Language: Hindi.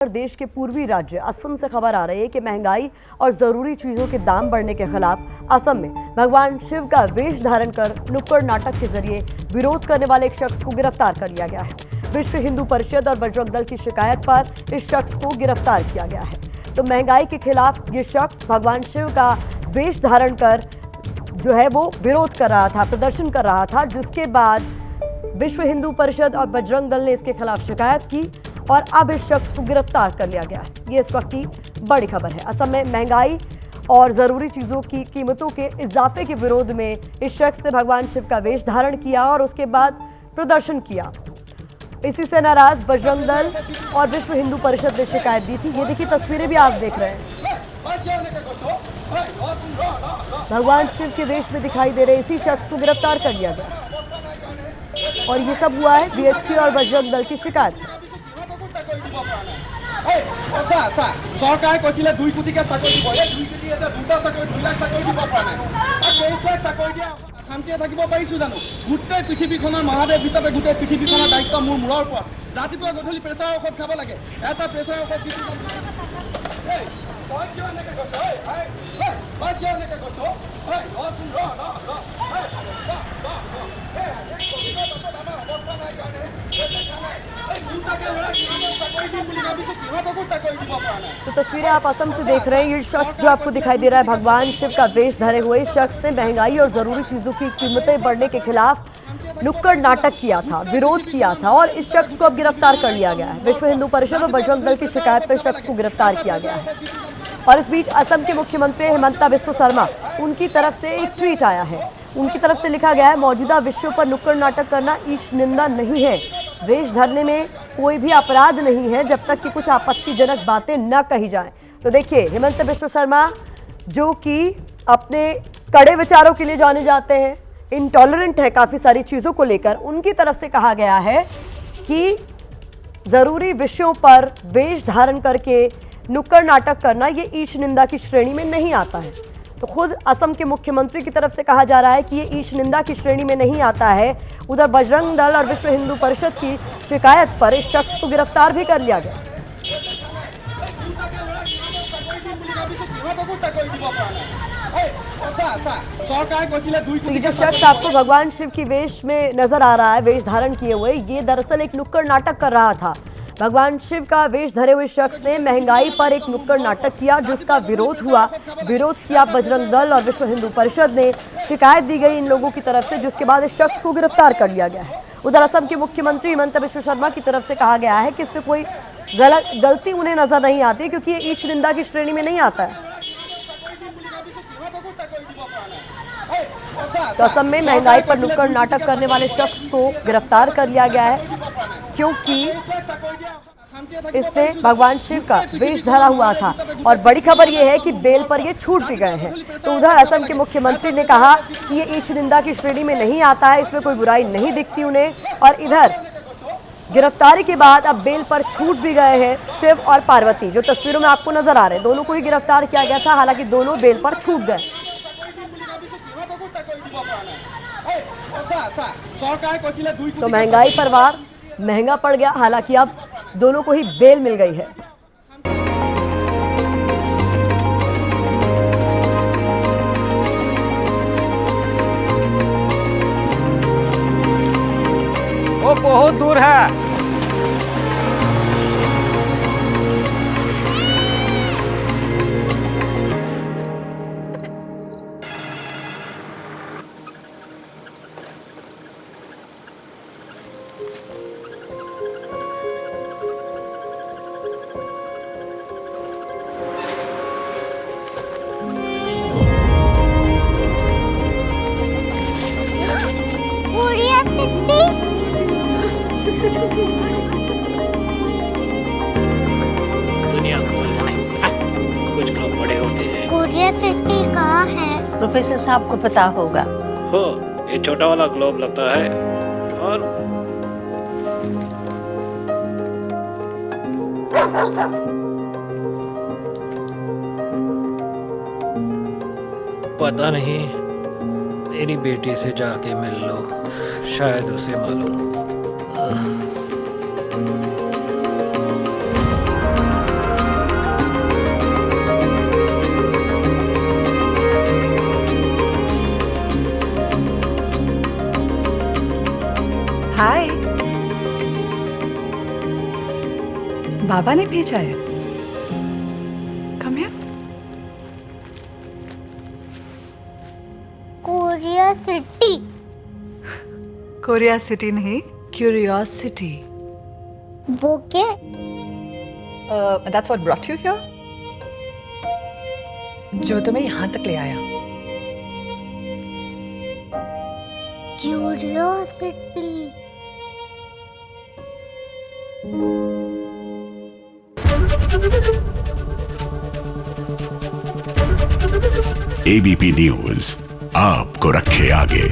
देश के पूर्वी राज्य असम से खबर आ रही है कि महंगाई और जरूरी चीजों के दाम बढ़ने के खिलाफ असम में भगवान शिव का वेश धारण कर नुक्कड़ नाटक के जरिए विरोध करने वाले एक शख्स को गिरफ्तार कर लिया गया है। विश्व हिंदू परिषद और बजरंग दल की शिकायत पर इस शख्स को गिरफ्तार किया गया है। तो महंगाई के खिलाफ ये शख्स भगवान शिव का वेश धारण कर जो है वो विरोध कर रहा था, प्रदर्शन कर रहा था, जिसके बाद विश्व हिंदू परिषद और बजरंग दल ने इसके खिलाफ शिकायत की और अब इस शख्स को गिरफ्तार कर लिया गया है। ये इस वक्त की बड़ी खबर है। असम में महंगाई और जरूरी चीजों की कीमतों के इजाफे के विरोध में इस शख्स ने भगवान शिव का वेश धारण किया और उसके बाद प्रदर्शन किया। इसी से नाराज बजरंग दल और विश्व हिंदू परिषद ने शिकायत दी थी। ये देखिए तस्वीरें भी आप देख रहे हैं। भगवान शिव के वेश में दिखाई दे रहे इसी शख्स को गिरफ्तार कर लिया गया और ये सब हुआ है बीएचपी और बजरंग दल की शिकायत। চৰকাৰে কৈছিলে 2 কোটিকে চাকৰি দিব, এই 2 কোটি এটা দুটা চাকৰি 2 লাখ চাকৰি দিব পৰা নাই। আৰু 23 লাখ চাকৰি দিয়া শান্তিয়ে থাকিব পাৰিছো জানো? গোটেই পৃথিৱীখনৰ মহাদেৱ হিচাপে গোটেই পৃথিৱীখনৰ দায়িত্ব মোৰ মূৰৰ ওপৰত। ৰাতিপুৱা গধূলি প্ৰেছাৰ ঔষধ খাব লাগে, এটা প্ৰেছাৰ ঔষধ দিব। এই মই কিয় এনেকৈ কৈছো? মই কিয় এনেকৈ কৈছো? तो तस्वीरें आप असम से देख रहे हैं। ये शख्स जो आपको दिखाई दे रहा है भगवान शिव का वेश धरे हुए शख्स ने महंगाई और जरूरी चीजों की कीमतें बढ़ने के खिलाफ नुक्कड़ नाटक किया था, विरोध किया था और इस शख्स को अब गिरफ्तार कर लिया गया है। विश्व हिंदू परिषद और बजरंग दल की शिकायत पर शख्स को गिरफ्तार किया गया है। और इस बीच असम के मुख्यमंत्री हिमंता बिस्वा शर्मा, उनकी तरफ से एक ट्वीट आया है। उनकी तरफ से लिखा गया है, मौजूदा विषयों पर नुक्कड़ नाटक करना ईश निंदा नहीं है। वेश धरने में कोई भी अपराध नहीं है जब तक कि कुछ आपत्तिजनक बातें न कही जाएं। तो देखिए हिमंता बिस्वा शर्मा जो कि अपने कड़े विचारों के लिए जाने जाते हैं, इंटॉलरेंट है काफ़ी सारी चीज़ों को लेकर, उनकी तरफ से कहा गया है कि ज़रूरी विषयों पर वेश धारण करके नुक्कड़ नाटक करना ये ईश निंदा की श्रेणी में नहीं आता है। तो खुद असम के मुख्यमंत्री की तरफ से कहा जा रहा है कि ये ईश निंदा की श्रेणी में नहीं आता है। उधर बजरंग दल और विश्व हिंदू परिषद की शिकायत पर इस शख्स को गिरफ्तार भी कर लिया गया। ये जो शख्स आपको भगवान शिव की वेश में नजर आ रहा है, वेश धारण किए हुए, ये दरअसल एक नुक्कड़ नाटक कर रहा था। भगवान शिव का वेश धरे हुए शख्स ने महंगाई पर एक नुक्कड़ नाटक किया जिसका विरोध हुआ। विरोध किया बजरंग दल और विश्व हिंदू परिषद ने, शिकायत दी गई इन लोगों की तरफ से, जिसके बाद इस शख्स को गिरफ्तार कर लिया गया है। उधर असम के मुख्यमंत्री हिमंता बिस्वा शर्मा की तरफ से कहा गया है कि इसमें कोई गलती उन्हें नजर नहीं आती क्योंकि ये ईश निंदा की श्रेणी में नहीं आता है। तो असम में महंगाई पर नुक्कड़ नाटक करने वाले शख्स को गिरफ्तार कर लिया गया है क्योंकि इसने भगवान शिव का वेश धरा हुआ था। और बड़ी खबर यह है कि बेल पर ये छूट भी गए हैं। तो उधर असम के मुख्यमंत्री ने कहा कि ये ईश निंदा की श्रेणी में नहीं आता है, इसमें कोई बुराई नहीं दिखती उन्हें। और इधर गिरफ्तारी के बाद अब बेल पर छूट भी गए हैं शिव और पार्वती, जो तस्वीरों में आपको नजर आ रहे हैं। दोनों को ही गिरफ्तार किया गया था, हालांकि दोनों बेल पर छूट गए। तो महंगाई पर वार महंगा पड़ गया, हालांकि अब दोनों को ही बेल मिल गई है। वो बहुत दूर है। दुनिया खोलना है, कुछ लोग बड़े होते हैं। कोरिया सिटी कहाँ है? प्रोफेसर साहब को पता होगा। हो, ये छोटा वाला ग्लोब लगता है और पता नहीं, मेरी बेटी से जाके मिल लो, शायद उसे मालूम हो। बाबा ने भेजा है। Come here. Korea city. Korea city नहीं, क्यूरियोसिटी। वो क्या? That's what brought you here? जो तुम्हें यहाँ तक ले आया। क्यूरियोसिटी। एबीपी न्यूज आपको रखे आगे।